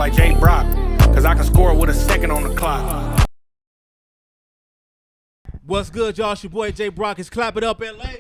like J.Brock, cause I can score with a second on the clock. What's good, y'all? It's your boy J.Brock. It's Clapitup LA.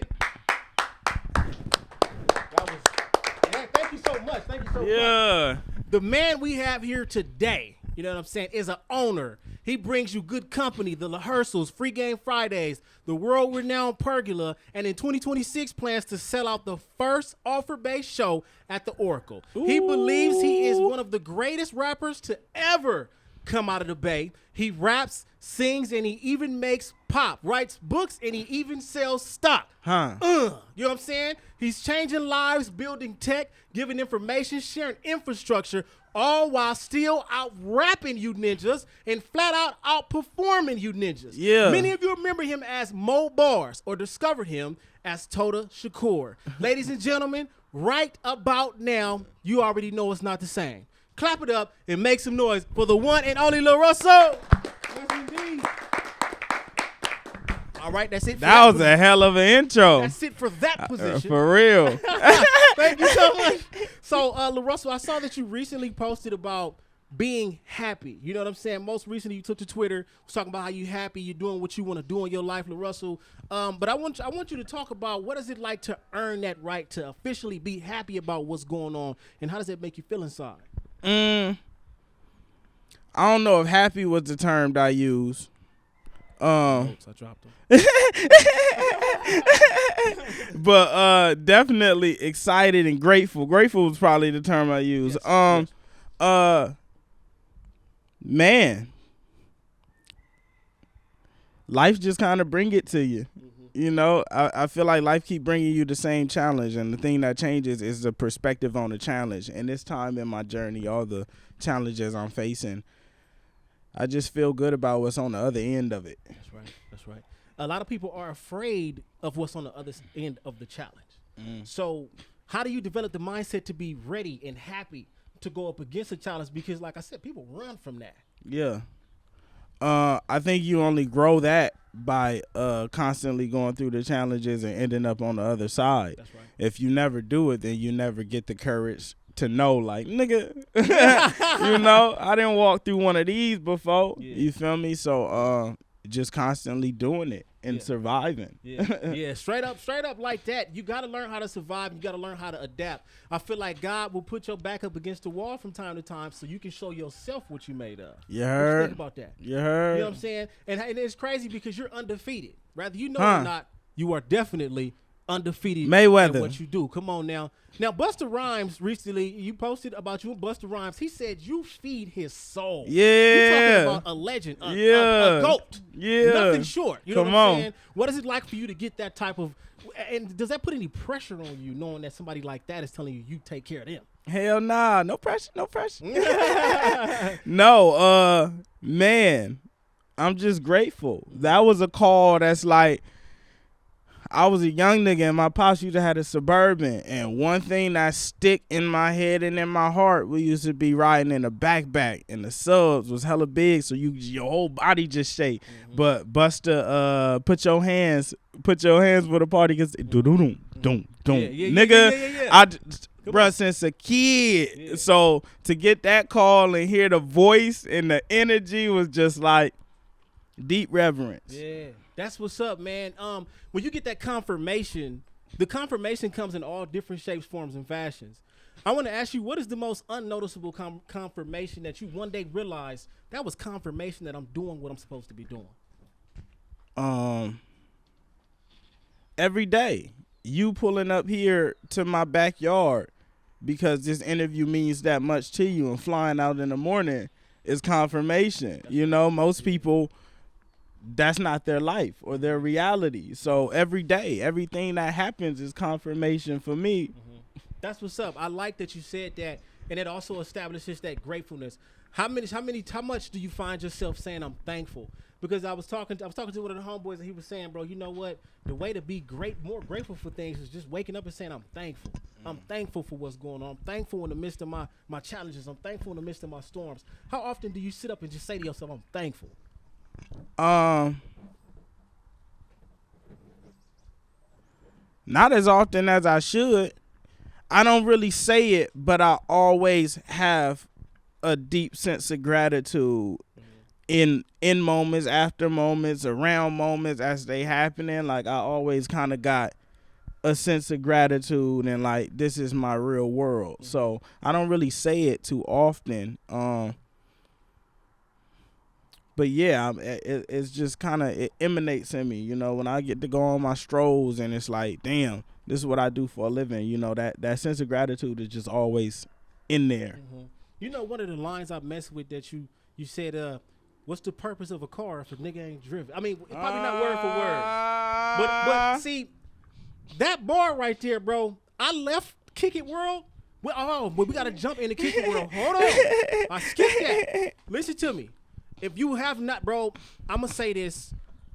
Thank you so much. Thank you so much. The man we have here today, you know what I'm saying, is an owner. He brings you good company, the Larussell, Free Game Fridays, the world-renowned Pergola, and in 2026 plans to sell out the first offer-based show at the Oracle. Ooh. He believes he is one of the greatest rappers to ever come out of the Bay. He raps, sings, and he even makes pop, writes books, and he even sells stock. You know what I'm saying? He's changing lives, building tech, giving information, sharing infrastructure, all while still out rapping you ninjas and flat out outperforming you ninjas. Yeah. Many of you remember him as Mo Bars or discover him as Tota Shakur. Ladies and gentlemen, right about now, you already know it's not the same. Clap it up and make some noise for the one and only Larussell. Yes, indeed. All right, that's it. That was a hell of an intro. That's it for that position. For real. Thank you so much. So, Larussell, I saw that you recently posted about being happy. You know what I'm saying? Most recently, you took to Twitter, was talking about how you happy, you're doing what you want to do in your life, Larussell. But I want you to talk about what is it like to earn that right to officially be happy about what's going on, and how does that make you feel inside? I don't know if happy was the term that I use. I dropped them. But definitely excited and grateful. Grateful was probably the term I use. Yes. Man, life just kind of bring it to you. You know, I feel like life keep bringing you the same challenge, and the thing that changes is the perspective on the challenge. And this time in my journey, all the challenges I'm facing, I just feel good about what's on the other end of it. That's right. That's right. A lot of people are afraid of what's on the other end of the challenge. So how do you develop the mindset to be ready and happy to go up against a challenge? Because like I said, people run from that. Yeah. I think you only grow that by constantly going through the challenges and ending up on the other side. That's right. If you never do it, then you never get the courage to know, like, nigga, you know, I didn't walk through one of these before. Yeah. You feel me? So just constantly doing it and surviving. Yeah, straight up like that. You got to learn how to survive. You got to learn how to adapt. I feel like God will put your back up against the wall from time to time so you can show yourself what you made of. You heard? What you think about that? You heard? You know what I'm saying? And it's crazy because you're undefeated. Rather you know or not, you are definitely undefeated Mayweather. in what you do. Come on now. Now, Busta Rhymes recently, you posted about you and Busta Rhymes. He said you feed his soul. Yeah. You're talking about a legend, a GOAT. Yeah. Nothing short. You know Come what I'm on. saying? What is it like for you to get that type of, and does that put any pressure on you knowing that somebody like that is telling you take care of them? Hell nah. No pressure. No pressure. No, man, I'm just grateful. That was a call that's like, I was a young nigga and my pops used to have a Suburban, and one thing that stick in my head and in my heart, we used to be riding in a backpack, and the subs was hella big, so your whole body just shake. But Busta, put your hands for the party, cause nigga, bruh, since a kid. So to get that call and hear the voice and the energy was just like deep reverence. Yeah. That's what's up, man. When you get that confirmation, the confirmation comes in all different shapes, forms, and fashions. I want to ask you, what is the most unnoticeable confirmation that you one day realize that was confirmation that I'm doing what I'm supposed to be doing? Every day, you pulling up here to my backyard because this interview means that much to you, and flying out in the morning is confirmation. You know, most people, that's not their life or their reality. So every day, everything that happens is confirmation for me. That's what's up. I like that you said that, and it also establishes that gratefulness. How much do you find yourself saying I'm thankful? Because I was talking to one of the homeboys, and he was saying, bro, you know what? The way to be more grateful for things is just waking up and saying I'm thankful. I'm thankful for what's going on. I'm thankful in the midst of my challenges. I'm thankful in the midst of my storms. How often do you sit up and just say to yourself, I'm thankful? Not as often as I should. I don't really say it, but I always have a deep sense of gratitude in moments, after moments, around moments as they happening. Like I always kind of got a sense of gratitude and like this is my real world. So I don't really say it too often. But yeah, it's just kind of, it emanates in me, you know, when I get to go on my strolls and it's like, damn, this is what I do for a living. You know, that sense of gratitude is just always in there. You know, one of the lines I messed with that you said, what's the purpose of a car if a nigga ain't driven? I mean, probably not word for word. But see, that bar right there, bro, I left Kick It World. But we got to jump into Kick It World. Hold on. I skipped that. Listen to me. If you have not, bro, I'm going to say this.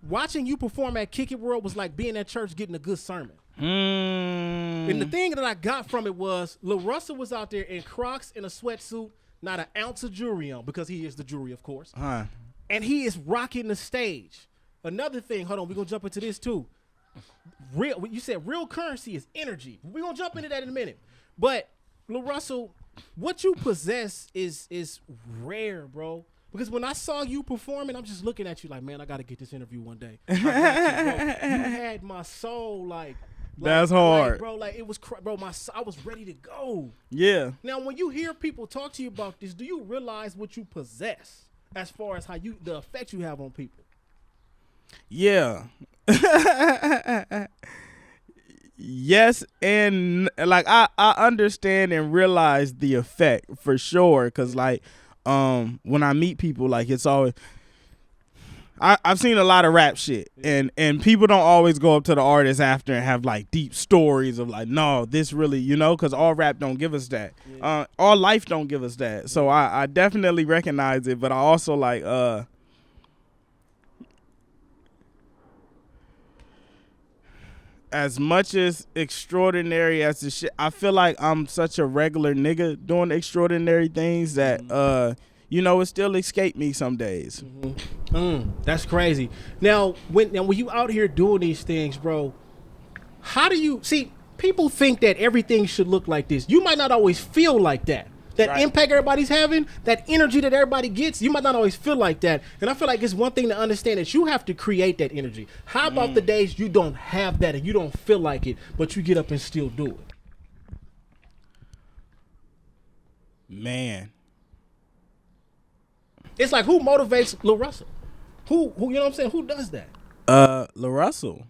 Watching you perform at Kick It World was like being at church getting a good sermon. And the thing that I got from it was Larussell was out there in Crocs in a sweatsuit, not an ounce of jewelry on, because he is the jewelry, of course. And he is rocking the stage. Another thing, hold on, we're going to jump into this too. You said real currency is energy. We're going to jump into that in a minute. But Larussell, what you possess is rare, bro. Because when I saw you performing, I'm just looking at you like, man, I got to get this interview one day. I got you, bro. You had my soul like that's hard, bro. Like it was, bro. I was ready to go. Yeah. Now, when you hear people talk to you about this, do you realize what you possess as far as the effect you have on people? Yeah. Yes, and like I understand and realize the effect for sure, because like when I meet people, like it's always, I've seen a lot of rap shit, and people don't always go up to the artist after and have like deep stories of like, no, this really, you know, because all rap don't give us that. All life don't give us that. So I definitely recognize it, but I also like as much as extraordinary as the shit, I feel like I'm such a regular nigga doing extraordinary things that you know, it still escape me some days. That's crazy. Now when you out here doing these things, bro, how do you see? People think that everything should look like this. You might not always feel like that. That impact everybody's having, that energy that everybody gets, you might not always feel like that. And I feel like it's one thing to understand that you have to create that energy. How about the days you don't have that and you don't feel like it, but you get up and still do it? Man. It's like, who motivates Larussell? Who you know what I'm saying? Who does that? Larussell,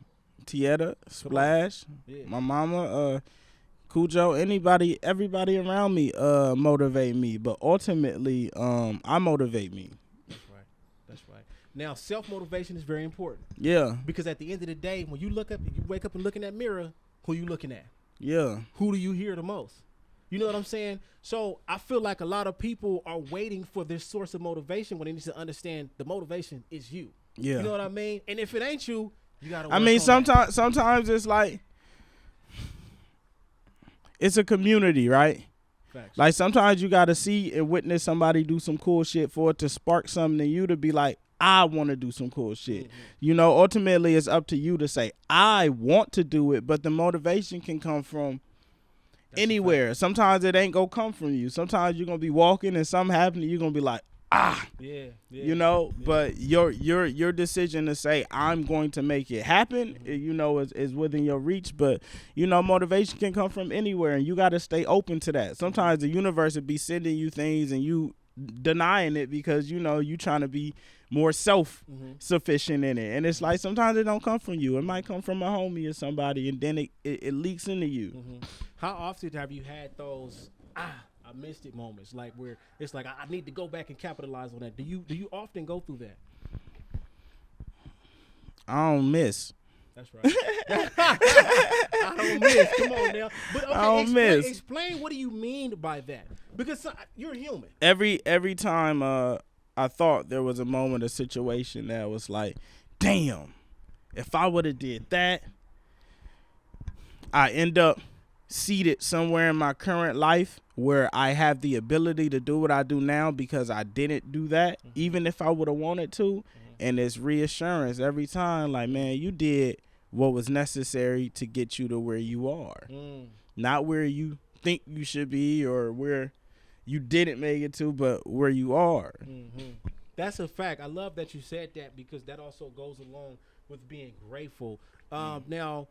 Tieta, Splash, my mama, Cujo, everybody around me motivate me, but ultimately I motivate me. That's right. Now, self-motivation is very important. Yeah. Because at the end of the day, when you wake up and look in that mirror, who you looking at? Yeah. Who do you hear the most? You know what I'm saying? So I feel like a lot of people are waiting for this source of motivation when they need to understand the motivation is you. Yeah. You know what I mean? And if it ain't you, you gotta work I mean, on that. sometimes it's like, it's a community, right? Facts. Like sometimes you gotta see and witness somebody do some cool shit for it to spark something in you to be like, I want to do some cool shit. You know, ultimately it's up to you to say, I want to do it, but the motivation can come from anywhere. Sometimes it ain't gonna come from you. Sometimes you're gonna be walking and something happening, you're gonna be like, you know. But your decision to say I'm going to make it happen, you know, is within your reach. But you know, motivation can come from anywhere, and you got to stay open to that. Sometimes the universe will be sending you things and you denying it because you know you trying to be more self-sufficient in it, and it's like sometimes it don't come from you. It might come from a homie or somebody, and then it leaks into you. How often have you had those I missed it moments, like where it's like I need to go back and capitalize on that? Do you often go through that? I don't miss. That's right. I don't miss. Come on now. But okay, I don't miss. Explain what do you mean by that? Because you're human. Every time I thought there was a moment, a situation that was like, damn, if I would have did that, I end up seated somewhere in my current life where I have the ability to do what I do now because I didn't do that, even if I would have wanted to. And it's reassurance every time, like, man, you did what was necessary to get you to where you are. Not where you think you should be or where you didn't make it to, but where you are. That's a fact. I love that you said that because that also goes along with being grateful. Now,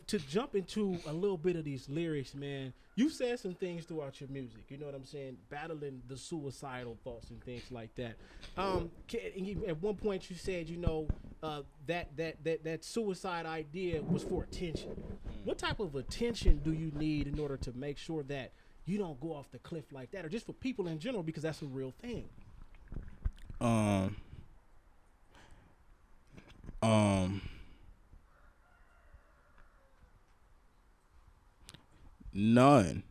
to jump into a little bit of these lyrics, man, you said some things throughout your music. You know what I'm saying? Battling the suicidal thoughts and things like that. At one point, you said, you know, that suicide idea was for attention. What type of attention do you need in order to make sure that you don't go off the cliff like that, or just for people in general, because that's a real thing? None.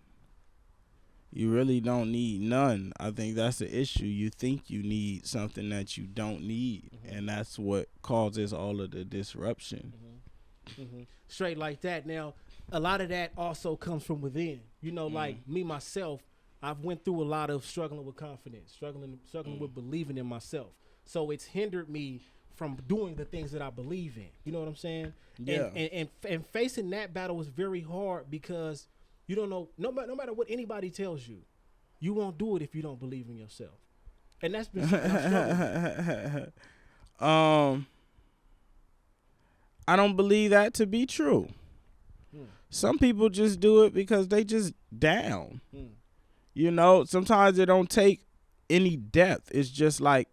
You really don't need none. I think that's the issue. You think you need something that you don't need, and that's what causes all of the disruption. Straight like that. Now, a lot of that also comes from within. You know, like me, myself, I've went through a lot of struggling with confidence, struggling with believing in myself. So it's hindered me from doing the things that I believe in. You know what I'm saying? Yeah. And facing that battle was very hard because you don't know, no matter what anybody tells you, you won't do it if you don't believe in yourself. And that's been something I've struggled with. I don't believe that to be true. Some people just do it because they just down. You know, sometimes it don't take any depth. It's just like,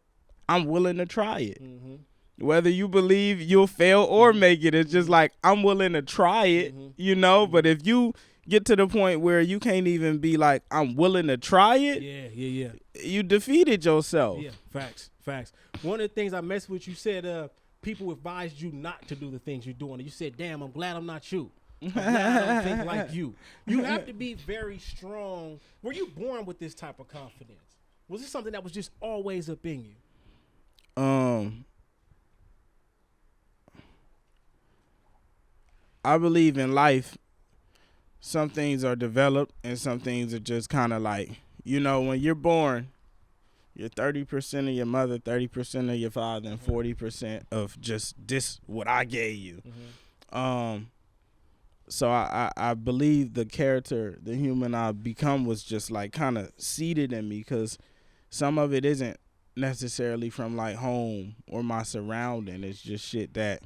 I'm willing to try it. Whether you believe you'll fail or make it, it's just like, I'm willing to try it, you know? But if you get to the point where you can't even be like, I'm willing to try it, you defeated yourself. Yeah, facts. One of the things I messed with, you said people advised you not to do the things you're doing. You said, damn, I'm glad I'm not you. I'm glad I don't think like you. You have to be very strong. Were you born with this type of confidence? Was this something that was just always up in you? I believe in life, some things are developed and some things are just kind of like, you know, when you're born, you're 30% of your mother, 30% of your father, and 40% of just this, what I gave you. So I believe the character, the human I've become was just like kind of seated in me, because some of it isn't necessarily from like home or my surrounding. It's just shit that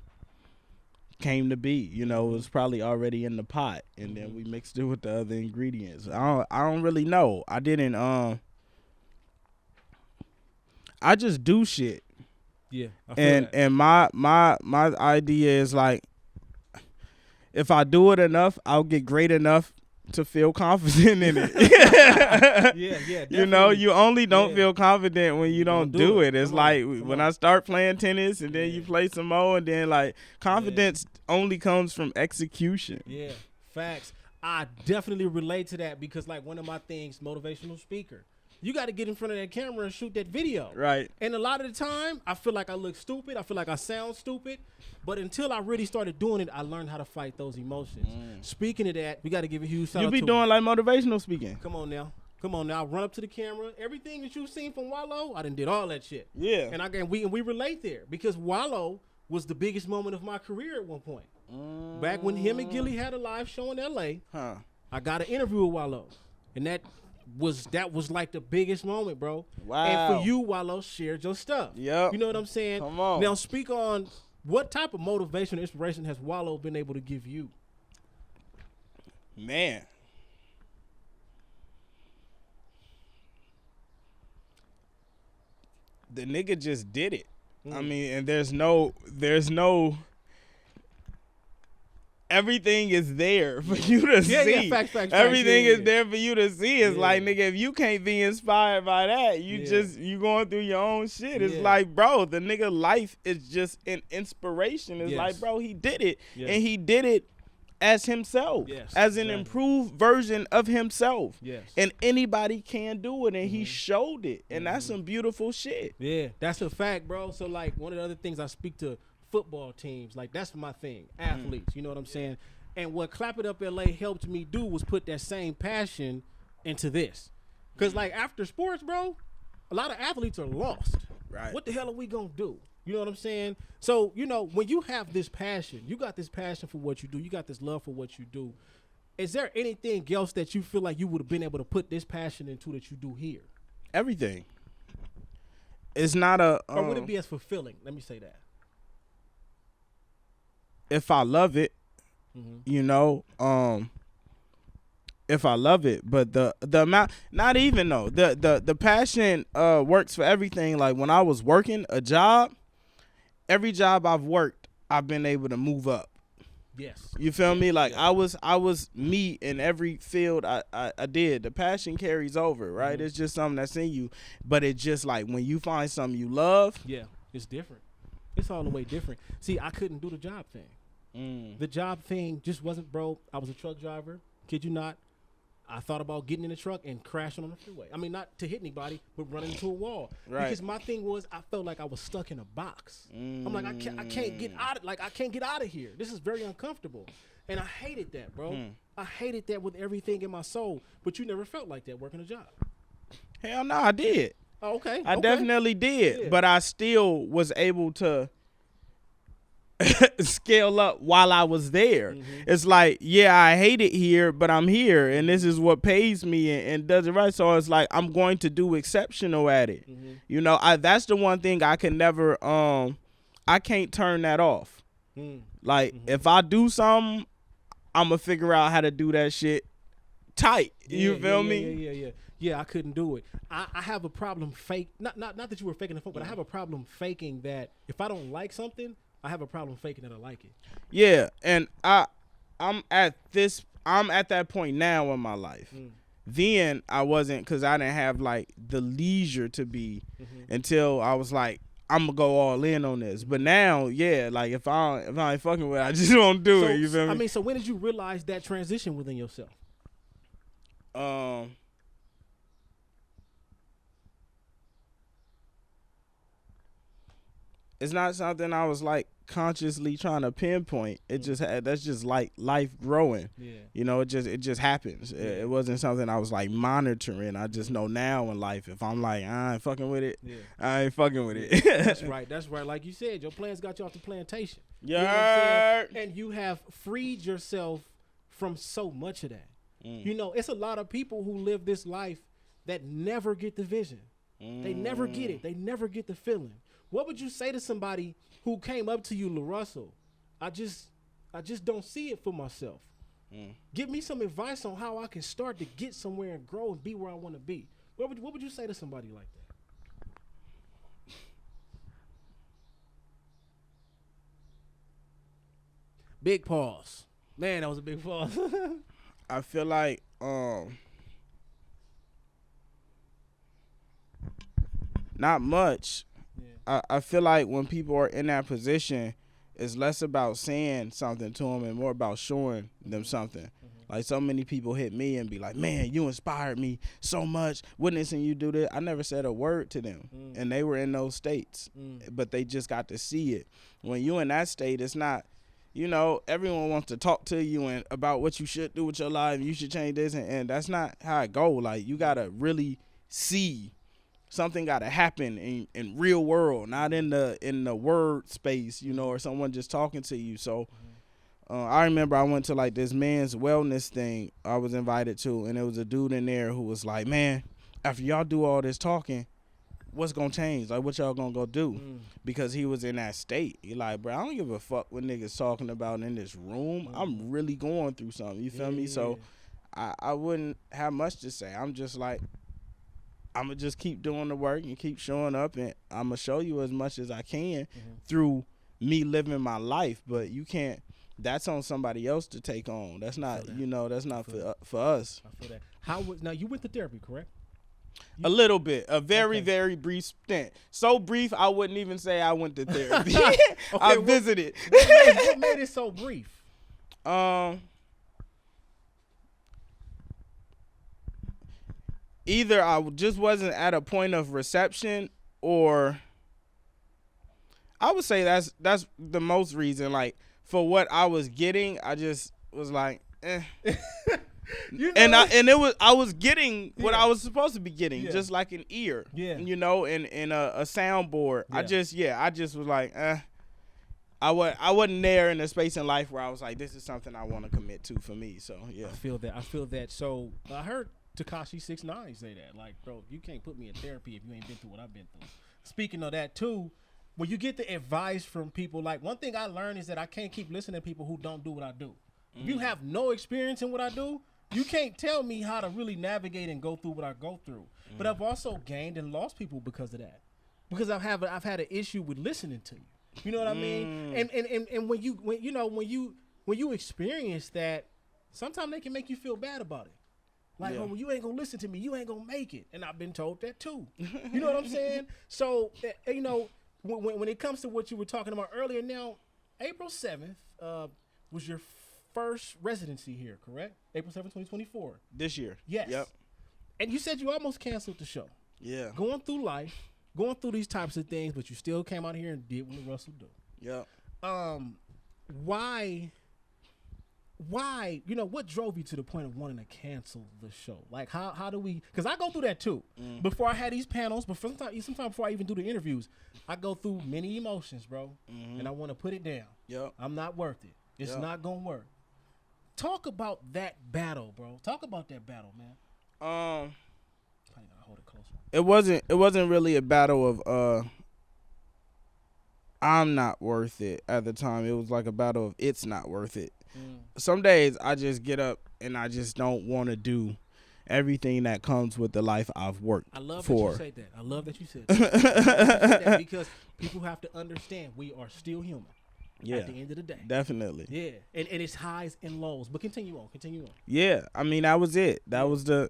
came to be, you know. It was probably already in the pot, and then we mixed it with the other ingredients. I don't really know. I didn't I just do shit. Yeah. And my idea is like, if I do it enough, I'll get great enough to feel confident in it. Yeah, definitely. You know, you only don't feel confident when you don't do it. It's like when I start playing tennis and then you play some more, and then like confidence only comes from execution. Yeah, facts. I definitely relate to that because like one of my things, motivational speaker. You got to get in front of that camera and shoot that video. Right. And a lot of the time, I feel like I look stupid. I feel like I sound stupid. But until I really started doing it, I learned how to fight those emotions. Speaking of that, we got to give a huge shout out to... You be doing like motivational speaking. Come on now. I'll run up to the camera. Everything that you've seen from Wallow, I done did all that shit. Yeah. And we relate there because Wallow was the biggest moment of my career at one point. Back when him and Gilly had a live show in LA, I got an interview with Wallow. And that was like the biggest moment, bro. Wow. And for you, Wallow, shared your stuff. Yep. You know what I'm saying? Come on. Now speak on what type of motivation or inspiration has Wallow been able to give you? Man. The nigga just did it. I mean, and there's no everything is there for you to see. Facts. Everything is there for you to see. It's like, nigga, if you can't be inspired by that, you going through your own shit. It's like, bro, the nigga life is just an inspiration. It's like, bro, he did it. And he did it as himself, as an improved version of himself. And anybody can do it, and he showed it. And that's some beautiful shit. Yeah, that's a fact, bro. So, like, one of the other things I speak to football teams, like that's my thing, athletes, you know what I'm saying? And what Clapitup LA helped me do was put that same passion into this. Because like after sports, bro, a lot of athletes are lost. Right. What the hell are we gonna do? You know what I'm saying? So, you know, when you have this passion, you got this passion for what you do, you got this love for what you do, Is there anything else that you feel like you would have been able to put this passion into that you do here? Everything. It's not a. Or would it be as fulfilling? Let me say that. If I love it, you know, if I love it, but the amount, not even though the passion works for everything. Like when I was working a job, every job I've worked, I've been able to move up. Yes. You feel me? Like I was me in every field I did. The passion carries over, right? It's just something that's in you. But it's just like when you find something you love. Yeah, it's different. It's all the way different. See, I couldn't do the job thing. The job thing just wasn't, bro. I was a truck driver. Kid you not. I thought about getting in the truck and crashing on the freeway. I mean, not to hit anybody, but running into a wall. Right. Because my thing was, I felt like I was stuck in a box. I'm like, I can't get out of, I can't get out of here. This is very uncomfortable, and I hated that, bro. I hated that with everything in my soul. But you never felt like that working a job. Hell no, I did. Oh, okay. I definitely did, but I still was able to scale up while I was there. It's like, yeah, I hate it here, but I'm here, and this is what pays me and does it right. So it's like I'm going to do exceptional at it. You know, that's the one thing I can never. I can't turn that off. Like if I do something, I'm gonna figure out how to do that shit tight. You feel me? Yeah, I couldn't do it. I have a problem not that you were faking the phone, but I have a problem faking that if I don't like something, I have a problem faking that I like it. Yeah, and I'm at that point now in my life. Then I wasn't, because I didn't have like the leisure to be until I was like, I'm gonna go all in on this. But now, yeah, like if I ain't fucking with it, I just won't do it. You feel me? I mean, so when did you realize that transition within yourself? It's not something I was like consciously trying to pinpoint. It just that's just like life growing. Yeah. You know, it just happens. Yeah. It wasn't something I was like monitoring. I just know now in life, if I'm like, I ain't fucking with it, I ain't fucking with it. That's right. That's right. Like you said, your plans got you off the plantation. Yeah. You know what I'm saying? And you have freed yourself from so much of that. You know, it's a lot of people who live this life that never get the vision. They never get it. They never get the feeling. What would you say to somebody who came up to you, Larussell? I just don't see it for myself. Give me some advice on how I can start to get somewhere and grow and be where I want to be. What would you say to somebody like that? Big pause. Man, that was a big pause. I feel like not much. I feel like when people are in that position, it's less about saying something to them and more about showing them something. Like so many people hit me and be like, man, you inspired me so much witnessing you do this. I never said a word to them. And they were in those states, but they just got to see it. When you in that state, it's not, you know, everyone wants to talk to you and about what you should do with your life. You should change this. And that's not how it go. Like you got to really see. Something got to happen in real world, not in the word space, you know, or someone just talking to you. So I remember I went to like this men's wellness thing I was invited to, and there was a dude in there who was like, man, after y'all do all this talking, what's going to change? Like, what y'all going to go do? Because he was in that state. He like, bro, I don't give a fuck what niggas talking about in this room. I'm really going through something. You feel me? So I wouldn't have much to say. I'm just like, I'm going to just keep doing the work and keep showing up, and I'm going to show you as much as I can through me living my life. But you can't, that's on somebody else to take on. That's not, you know, that's not for us. I feel that. Now, you went to therapy, correct? A little bit. A very, very brief stint. So brief, I wouldn't even say I went to therapy. I visited. What made it so brief? Either I just wasn't at a point of reception, or I would say that's the most reason. Like for what I was getting, I just was like, eh. You know, I was getting what I was supposed to be getting, just like an ear, you know, and a soundboard. I just was like, I wasn't there in a space in life where I was like, this is something I want to commit to for me. So yeah, I feel that. So I heard Tekashi 6ix9ine say that, like, bro, you can't put me in therapy if you ain't been through what I've been through. Speaking of that too, when you get the advice from people, like, one thing I learned is that I can't keep listening to people who don't do what I do. If you have no experience in what I do, you can't tell me how to really navigate and go through what I go through. But I've also gained and lost people because of that. Because I've had an issue with listening to you. You know what I mean? And when you experience that, sometimes they can make you feel bad about it. Like, oh, well, you ain't gonna listen to me, you ain't gonna make it. And I've been told that too. You know what I'm saying? So, you know, when it comes to what you were talking about earlier, now, April 7th was your first residency here, correct? April 7th, 2024. This year. Yes. Yep. And you said you almost canceled the show. Yeah. Going through life, going through these types of things, but you still came out here and did what Larussell do. Yep. Why, you know, what drove you to the point of wanting to cancel the show? Like, how do we, because I go through that too. Before I had these panels, but sometimes before I even do the interviews, I go through many emotions, bro, and I want to put it down. Yep. I'm not worth it. It's not going to work. Talk about that battle, bro. Talk about that battle, man. Probably gotta hold it closer. It wasn't really a battle of I'm not worth it at the time. It was like a battle of it's not worth it. Some days I just get up and I just don't want to do everything that comes with the life I've worked for. I love that you say that. I love that you said that. Because people have to understand we are still human. Yeah. At the end of the day. Definitely. Yeah. And it's highs and lows. But continue on. Yeah. I mean, that was it. That was the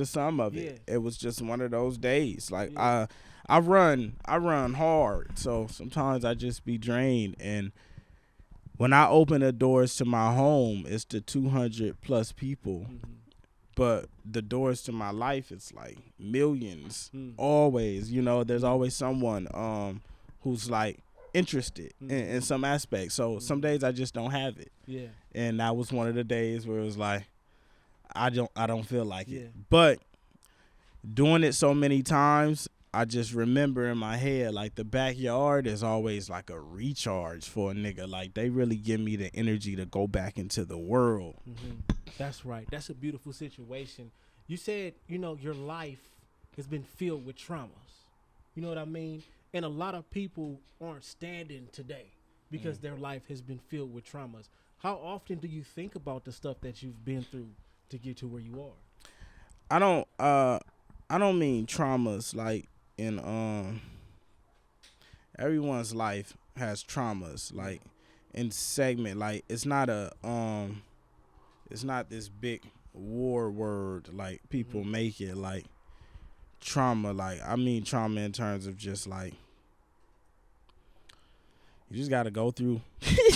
sum of it. It was just one of those days. Like I run hard. So sometimes I just be drained. And when I open the doors to my home, it's the 200 plus people. But the doors to my life, it's like millions. Always. You know, there's always someone who's like interested in some aspect. So some days I just don't have it. Yeah. And that was one of the days where it was like, I don't feel like it. But doing it so many times, I just remember in my head, like, the backyard is always like a recharge for a nigga. Like, they really give me the energy to go back into the world. That's right. That's a beautiful situation. You said, you know, your life has been filled with traumas. You know what I mean? And a lot of people aren't standing today because their life has been filled with traumas. How often do you think about the stuff that you've been through to get to where you are? I don't mean traumas like in everyone's life has traumas, like in segment, like it's not this big war word like people make it, like trauma. Like, I mean trauma in terms of just like you just gotta go through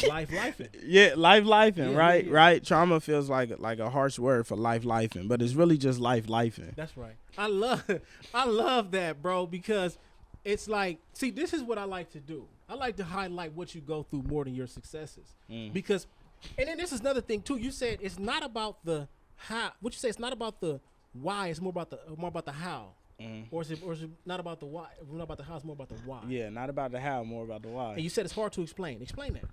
life-lifing. Yeah, life-lifing, right? Yeah. Right. Trauma feels like a harsh word for life-lifing, but it's really just life-lifing. That's right. I love that, bro, because it's like, see, this is what I like to do. I like to highlight what you go through more than your successes. Because, and then this is another thing too. You said it's not about the how. What you say? It's not about the why. It's more about the how. Or is it not about the why? Not about the how. It's more about the why. Yeah, not about the how, more about the why. And you said it's hard to explain. Explain that.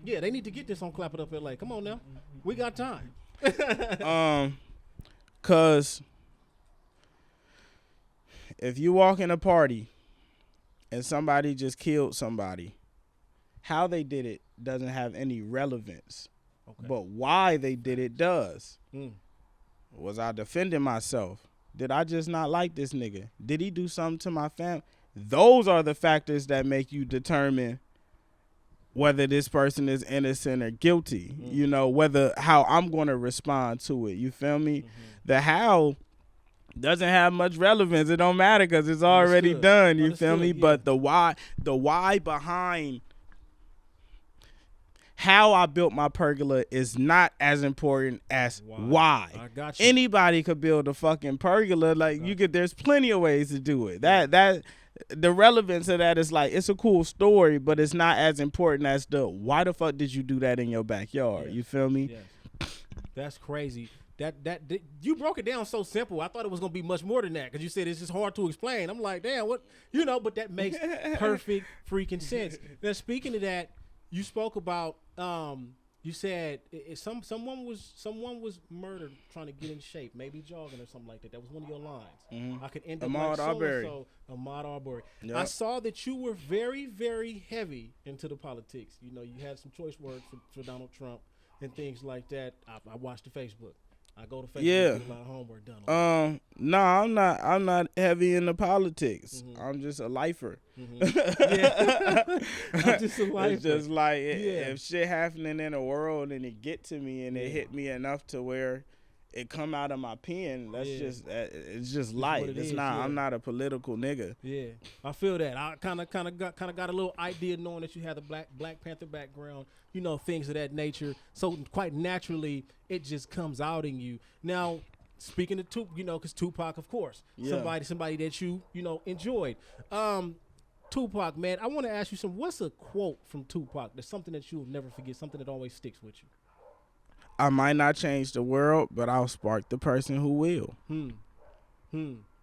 Yeah, they need to get this on Clap It Up LA. Come on now, we got time. Cause if you walk in a party and somebody just killed somebody, how they did it doesn't have any relevance. Okay. But why they did it does. Was I defending myself? Did I just not like this nigga? Did he do something to my family? Those are the factors that make you determine whether this person is innocent or guilty. You know, how I'm going to respond to it. You feel me? The how doesn't have much relevance. It don't matter because it's already done. You feel me? Yeah. But the why behind how I built my pergola is not as important as why. I got you. Anybody could build a fucking pergola. Like, there's plenty of ways to do it. That the relevance of that is like, it's a cool story, but it's not as important as the why the fuck did you do that in your backyard? You feel me? Yes. That's crazy. you broke it down so simple. I thought it was gonna be much more than that because you said it's just hard to explain. I'm like, damn, what but that makes perfect freaking sense. Now, speaking of that, you spoke about you said someone was murdered trying to get in shape, maybe jogging or something like that. That was one of your lines. Mm-hmm. I could end up Ahmaud like Arbery. Ahmaud Arbery. Yep. I saw that you were very, very heavy into the politics. You had some choice words for Donald Trump and things like that. I watched the Facebook. I go to Facebook and get a lot of homework done. No, I'm not heavy into politics. Mm-hmm. I'm just a lifer. Mm-hmm. Yeah. I'm just a lifer. It's just like if shit happening in the world and it get to me and it hit me enough to where it come out of my pen, it's just life. It's not. Yeah. I'm not a political nigga. Yeah, I feel that. I kind of got a little idea knowing that you have the Black Panther background. Things of that nature. So quite naturally, it just comes out in you. Now, speaking of because Tupac, of course, somebody that you enjoyed. Tupac, man, I want to ask you what's a quote from Tupac that's something that you'll never forget, something that always sticks with you? I might not change the world, but I'll spark the person who will.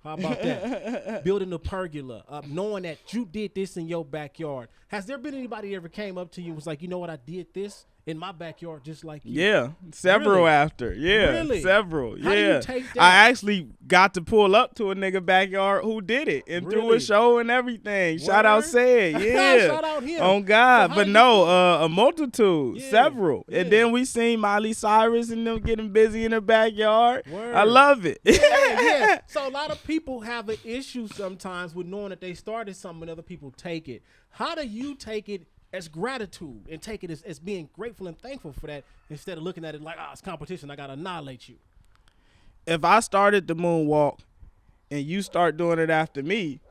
How about that? Building a pergola, knowing that you did this in your backyard. Has there been anybody that ever came up to you and was like, you know what, I did this in my backyard just like you? Yeah, several really? After. Yeah, really? Several. How do you take that? I actually got to pull up to a nigga backyard who did it and threw a show and everything. Word? Shout out Said, yeah. Shout out him. On God, so but no, a multitude, several. Yeah. And then we seen Miley Cyrus and them getting busy in the backyard. Word. I love it. Yeah. So a lot of people have an issue sometimes with knowing that they started something and other people take it. How do you take it as gratitude and take it as being grateful and thankful for that instead of looking at it like, it's competition, I got to annihilate you? If I started the moonwalk and you start doing it after me,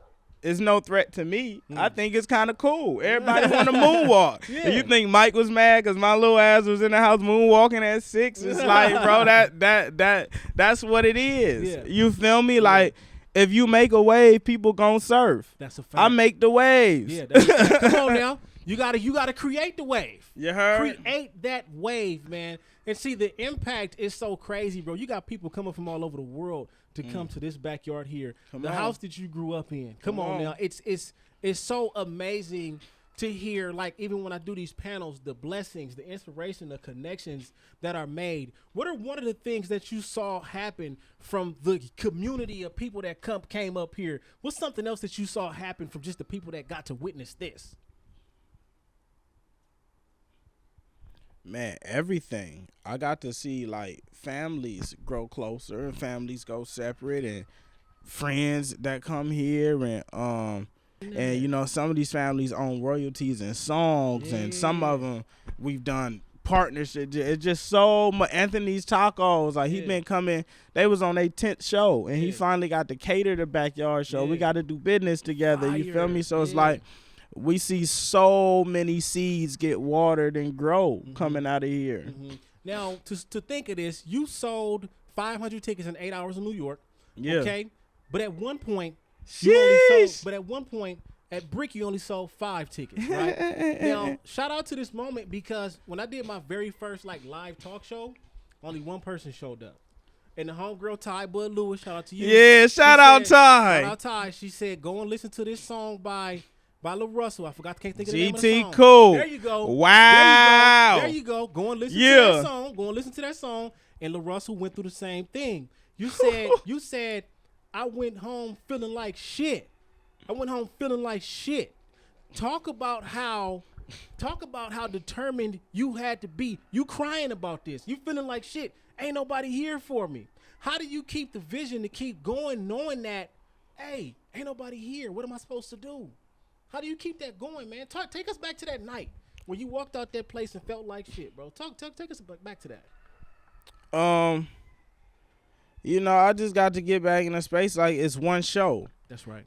it's no threat to me. I think it's kind of cool. Everybody want to moonwalk. Yeah. And you think Mike was mad because my little ass was in the house moonwalking at 6? It's like, bro, that's what it is. Yeah. You feel me? Yeah. Like, if you make a wave, people gon' surf. That's a fact. I make the waves. Yeah, come on now. You gotta create the wave. You heard? Create that wave, man. And see, the impact is so crazy, bro. You got people coming from all over the world to come to this backyard here. The house that you grew up in. Come on now. It's so amazing to hear, like, even when I do these panels, the blessings, the inspiration, the connections that are made. What are one of the things that you saw happen from the community of people that came up here? What's something else that you saw happen from just the people that got to witness this? Man, everything. I got to see, like, families grow closer and families go separate and friends that come here and some of these families own royalties and songs and some of them we've done partnership. It's just so much. Anthony's Tacos, like, he been coming. They was on their 10th show and he finally got to cater the backyard show. We got to do business together. Fire. You feel me? So it's like, we see so many seeds get watered and grow coming out of here. Now, to think of this, you sold 500 tickets in 8 hours in New York. Yeah. Okay, but at one point, at Brick, you only sold 5 tickets. Right. Now, shout out to this moment because when I did my very first live talk show, only one person showed up. And the homegirl Ty Bud Lewis, shout out to you. Yeah, shout out Ty. Shout out Ty. She said, go and listen to this song by Larussell. Can't think of the name of the the song. Cool. There you go. Wow. There you go. Go and listen to that song. Go and listen to that song. And Larussell went through the same thing. You said, I went home feeling like shit. Talk about how determined you had to be. You crying about this. You feeling like shit. Ain't nobody here for me. How do you keep the vision to keep going knowing that, hey, ain't nobody here? What am I supposed to do? How do you keep that going, man? Take us back to that night when you walked out that place and felt like shit, bro. Take us back to that. I just got to get back in a space like it's one show. That's right.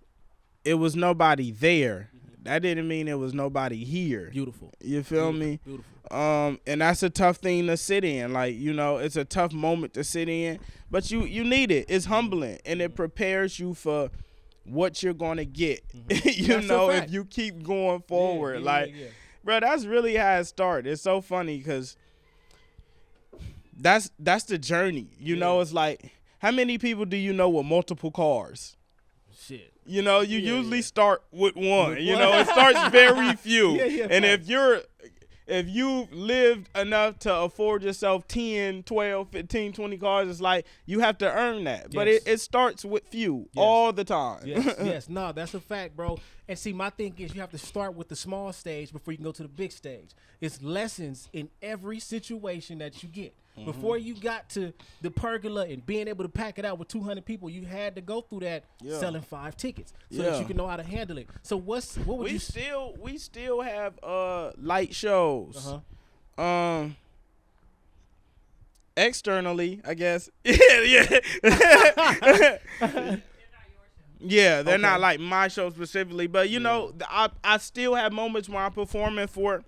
It was nobody there. That didn't mean it was nobody here. Beautiful. You feel me? Beautiful. And that's a tough thing to sit in. Like, it's a tough moment to sit in, but you need it. It's humbling and it prepares you for what you're going to get, if you keep going forward. Bro, that's really how it started. It's so funny because that's the journey. You know, it's like, how many people do you know with multiple cars? Shit. You know, you usually start with one. You know, it starts very few. And if you've lived enough to afford yourself 10, 12, 15, 20 cars, it's like you have to earn that. But it starts with few all the time. Yes. No, that's a fact, bro. And see, my thing is you have to start with the small stage before you can go to the big stage. It's lessons in every situation that you get. Before you got to the pergola and being able to pack it out with 200 people, you had to go through that selling 5 tickets so that you can know how to handle it. So what would you we still have light shows. Externally, I guess. Yeah, they're not like my show specifically, but you know, I still have moments where I'm performing for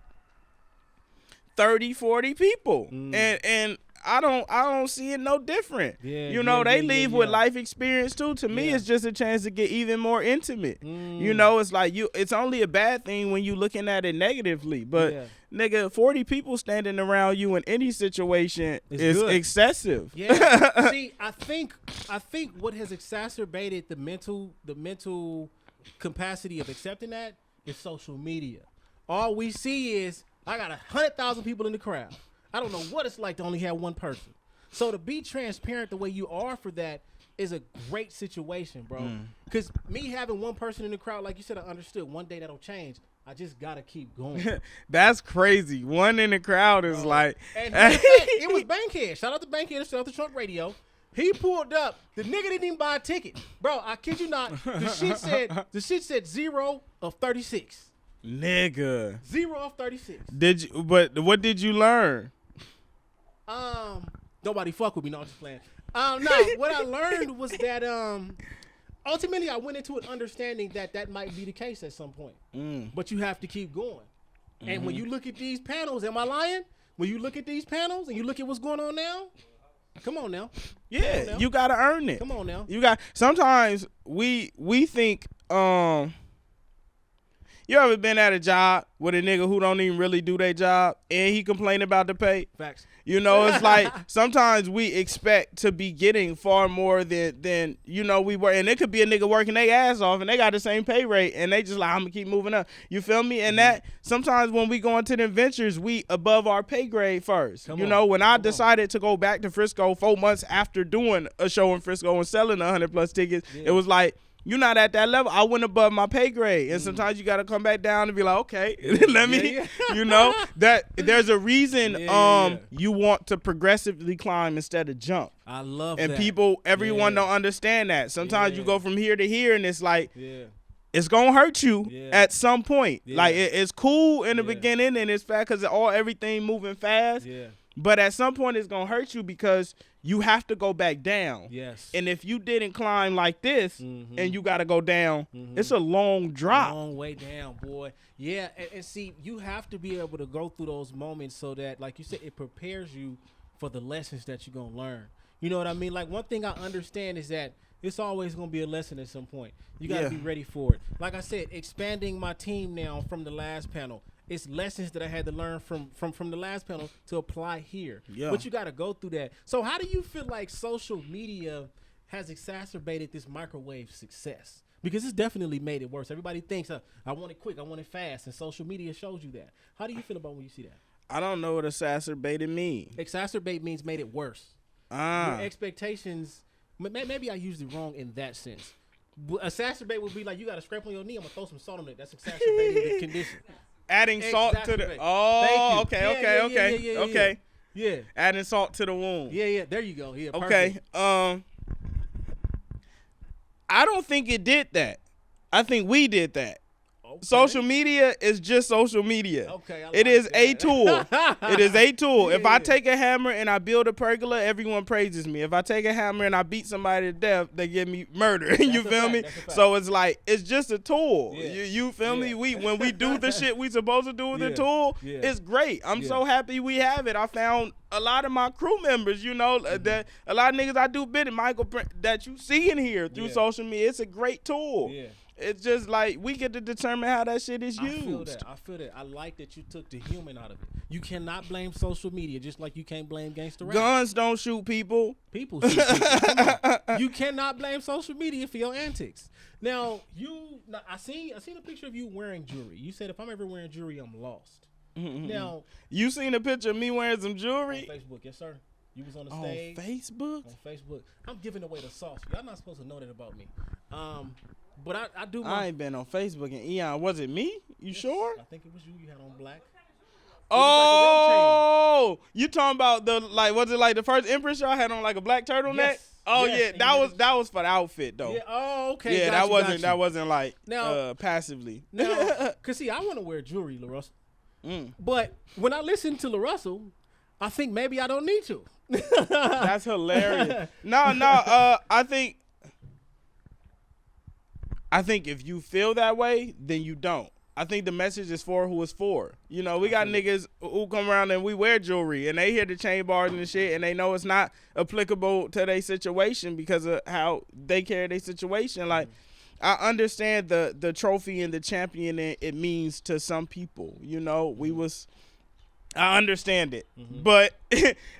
30, 40 people. And I don't see it no different. You know, they leave with life experience too. To me, it's just a chance to get even more intimate. You know, it's like it's only a bad thing when you looking at it negatively. But nigga, 40 people standing around you in any situation is excessive. See, I think what has exacerbated the mental capacity of accepting that is social media. All we see is I got 100,000 people in the crowd. I don't know what it's like to only have one person. So to be transparent the way you are for that is a great situation, bro. Because me having one person in the crowd, like you said, I understood. One day that'll change. I just got to keep going. That's crazy. One in the crowd is like. And it was Bankhead. Shout out to Bankhead. Shout out to Trunk Radio. He pulled up. The nigga didn't even buy a ticket. Bro, I kid you not. The shit said 0 of 36. Nigga. 0 of 36. But what did you learn? Nobody fuck with me. No, I'm just playing. No, what I learned was that ultimately I went into it understanding that might be the case at some point. But you have to keep going. And when you look at these panels, am I lying? When you look at these panels and you look at what's going on now, come on now. Yeah, you gotta earn it. Come on now. Sometimes we think you ever been at a job with a nigga who don't even really do their job and he complain about the pay? Facts. You know, it's like sometimes we expect to be getting far more than you know we were. And it could be a nigga working their ass off and they got the same pay rate and they just like, I'm going to keep moving up. You feel me? And that sometimes when we go into the ventures, we above our pay grade first. When I decided to go back to Frisco 4 months after doing a show in Frisco and selling 100+ tickets, it was like, you're not at that level. I went above my pay grade. And sometimes you got to come back down and be like, okay, let me, you know, that there's a reason you want to progressively climb instead of jump. I love and that. Everyone don't understand that. Sometimes you go from here to here and it's like, it's going to hurt you at some point. Like it's cool in the beginning and it's fast because everything moving fast. But at some point it's going to hurt you because you have to go back down. Yes. And if you didn't climb like this and you got to go down, it's a long drop. Long way down, boy. Yeah, and see, you have to be able to go through those moments so that, like you said, it prepares you for the lessons that you're going to learn. You know what I mean? Like, one thing I understand is that it's always going to be a lesson at some point. You got to be ready for it. Like I said, expanding my team now from the last panel. It's lessons that I had to learn from the last panel to apply here. But you got to go through that. So how do you feel like social media has exacerbated this microwave success? Because it's definitely made it worse. Everybody thinks, I want it quick, I want it fast, and social media shows you that. How do you feel about when you see that? I don't know what exacerbated means. Exacerbate means made it worse. Your expectations, maybe I used it wrong in that sense. Exacerbate would be like, you got a scrape on your knee, I'm going to throw some salt on it. That's exacerbating the condition. Adding salt to the okay. Yeah. Adding salt to the wound. Yeah. There you go. Yeah. Okay. Perfect. I don't think it did that. I think we did that. Okay. Social media is just social media. Okay. It is a tool. It is a tool. If I take a hammer and I build a pergola, everyone praises me. If I take a hammer and I beat somebody to death, they give me murder. You feel me? So it's like, it's just a tool. You feel me? When we do the shit we supposed to do with the tool, it's great. I'm so happy we have it. I found a lot of my crew members, that a lot of niggas I do business, Michael, that you see in here through social media. It's a great tool. It's just like we get to determine how that shit is used. I feel that. I like that you took the human out of it. You cannot blame social media just like you can't blame gangster rap. Guns don't shoot people. People shoot people. Come on. You cannot blame social media for your antics. Now, I seen a picture of you wearing jewelry. You said if I'm ever wearing jewelry, I'm lost. Now, you seen a picture of me wearing some jewelry? On Facebook, yes sir. You was on the stage. On Facebook? On Facebook. I'm giving away the sauce. Y'all not supposed to know that about me. But I do. I ain't been on Facebook in eon. Was it me? You sure? I think it was you. You had on black. Oh, you talking about was it like the first Empress y'all had on like a black turtleneck? Yes. Oh yes. Yeah, that was for the outfit though. Yeah. Oh, okay. Yeah, that wasn't like now, passively. Now, cause see, I want to wear jewelry, Larussell. But when I listen to Larussell, I think maybe I don't need to. That's hilarious. No, I think if you feel that way, then you don't. I think the message is for who it's for. You know, we got niggas who come around and we wear jewelry and they hear the chain bars and shit and they know it's not applicable to their situation because of how they carry their situation. Like, I understand the trophy and the champion it means to some people. You know, I understand it, but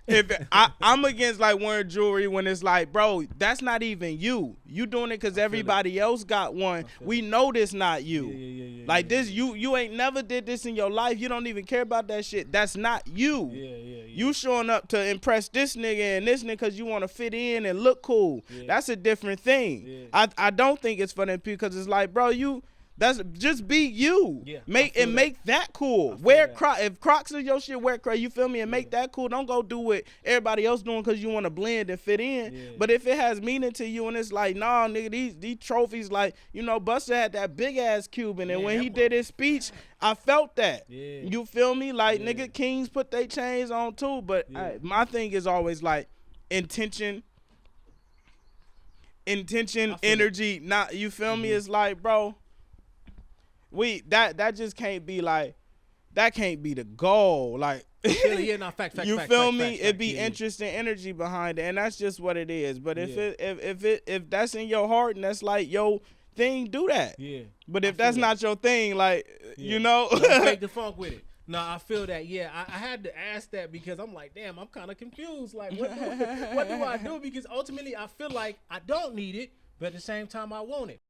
if I'm against like wearing jewelry when it's like, bro, that's not even you. You doing it because everybody else got one. We know this not you. This, you ain't never did this in your life. You don't even care about that shit. That's not you. You showing up to impress this nigga and this nigga because you want to fit in and look cool. That's a different thing. I don't think it's for them people because it's like, bro, that's just be you. Make that cool. Wear Crocs. If Crocs are your shit, wear Crocs. You feel me? And make that cool. Don't go do what everybody else doing because you want to blend and fit in. But if it has meaning to you and it's like, nah, nigga, these trophies, like, you know, Busta had that big ass Cuban, and when he did his speech, I felt that. You feel me? Like, nigga, kings put their chains on too. But my thing is always like intention, energy. Not, you feel me? It's like, bro. That just can't be like, that can't be the goal. Like, you feel me? It'd be interest and energy behind it, and that's just what it is. But if that's in your heart and that's like your thing, do that. But if that's not your thing, like, you know, take the funk with it. No, I feel that. I had to ask that because I'm like, damn, I'm kind of confused. Like, what do I do? Because ultimately, I feel like I don't need it, but at the same time, I want it.